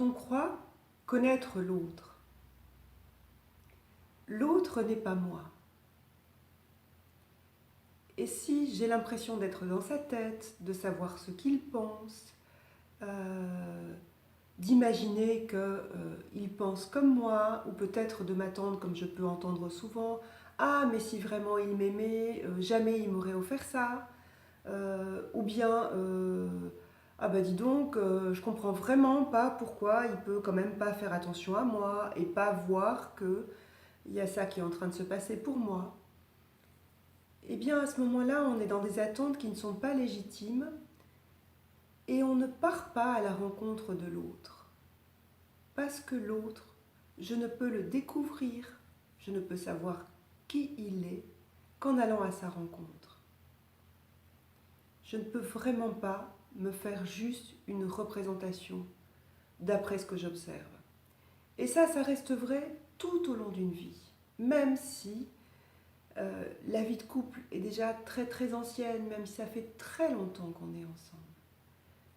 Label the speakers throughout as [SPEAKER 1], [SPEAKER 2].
[SPEAKER 1] on croit connaître l'autre, l'autre n'est pas moi. Et si j'ai l'impression d'être dans sa tête, de savoir ce qu'il pense, d'imaginer qu'il pense comme moi, ou peut-être de m'attendre, comme je peux entendre souvent, ah mais si vraiment il m'aimait, jamais il m'aurait offert ça, ou bien ah bah dis donc, je comprends vraiment pas pourquoi il peut quand même pas faire attention à moi et pas voir que il y a ça qui est en train de se passer pour moi. Eh bien à ce moment-là, on est dans des attentes qui ne sont pas légitimes et on ne part pas à la rencontre de l'autre. Parce que l'autre, je ne peux le découvrir, je ne peux savoir qui il est qu'en allant à sa rencontre. Je ne peux vraiment pas me faire juste une représentation d'après ce que j'observe. Et ça reste vrai tout au long d'une vie, même si la vie de couple est déjà très très ancienne, même si ça fait très longtemps qu'on est ensemble.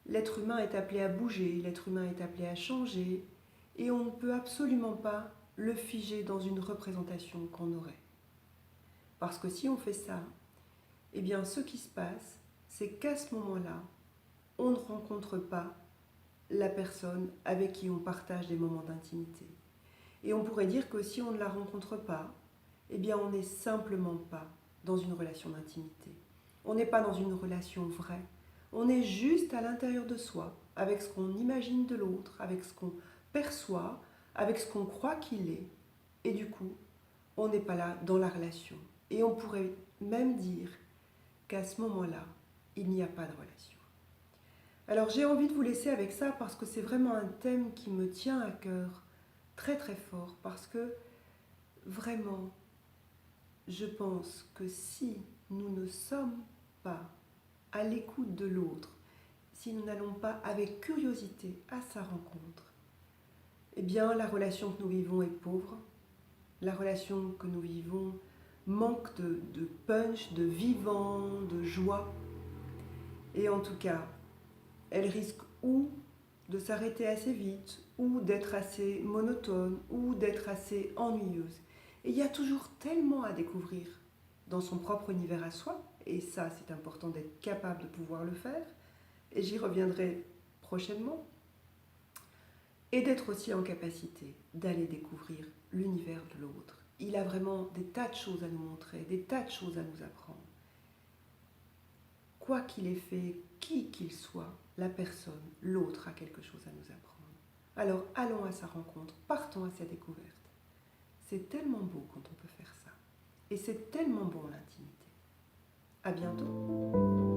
[SPEAKER 1] L'être humain est appelé à bouger, l'être humain est appelé à changer, et on ne peut absolument pas le figer dans une représentation qu'on aurait. Parce que si on fait ça, eh bien ce qui se passe, c'est qu'à ce moment-là, on ne rencontre pas la personne avec qui on partage des moments d'intimité. Et on pourrait dire que si on ne la rencontre pas, eh bien on n'est simplement pas dans une relation d'intimité. On n'est pas dans une relation vraie. On est juste à l'intérieur de soi, avec ce qu'on imagine de l'autre, avec ce qu'on perçoit, avec ce qu'on croit qu'il est. Et du coup, on n'est pas là dans la relation. Et on pourrait même dire qu'à ce moment-là, il n'y a pas de relation. Alors j'ai envie de vous laisser avec ça parce que c'est vraiment un thème qui me tient à cœur très très fort, parce que vraiment, je pense que si nous ne sommes pas à l'écoute de l'autre, si nous n'allons pas avec curiosité à sa rencontre, eh bien la relation que nous vivons est pauvre, la relation que nous vivons manque de punch, de vivant, de joie, et en tout cas, elle risque ou de s'arrêter assez vite, ou d'être assez monotone, ou d'être assez ennuyeuse. Et il y a toujours tellement à découvrir dans son propre univers à soi, et ça c'est important d'être capable de pouvoir le faire, et j'y reviendrai prochainement, et d'être aussi en capacité d'aller découvrir l'univers de l'autre. Il a vraiment des tas de choses à nous montrer, des tas de choses à nous apprendre. Quoi qu'il ait fait, qui qu'il soit, la personne, l'autre a quelque chose à nous apprendre. Alors allons à sa rencontre, partons à sa découverte. C'est tellement beau quand on peut faire ça. Et c'est tellement bon l'intimité. À bientôt.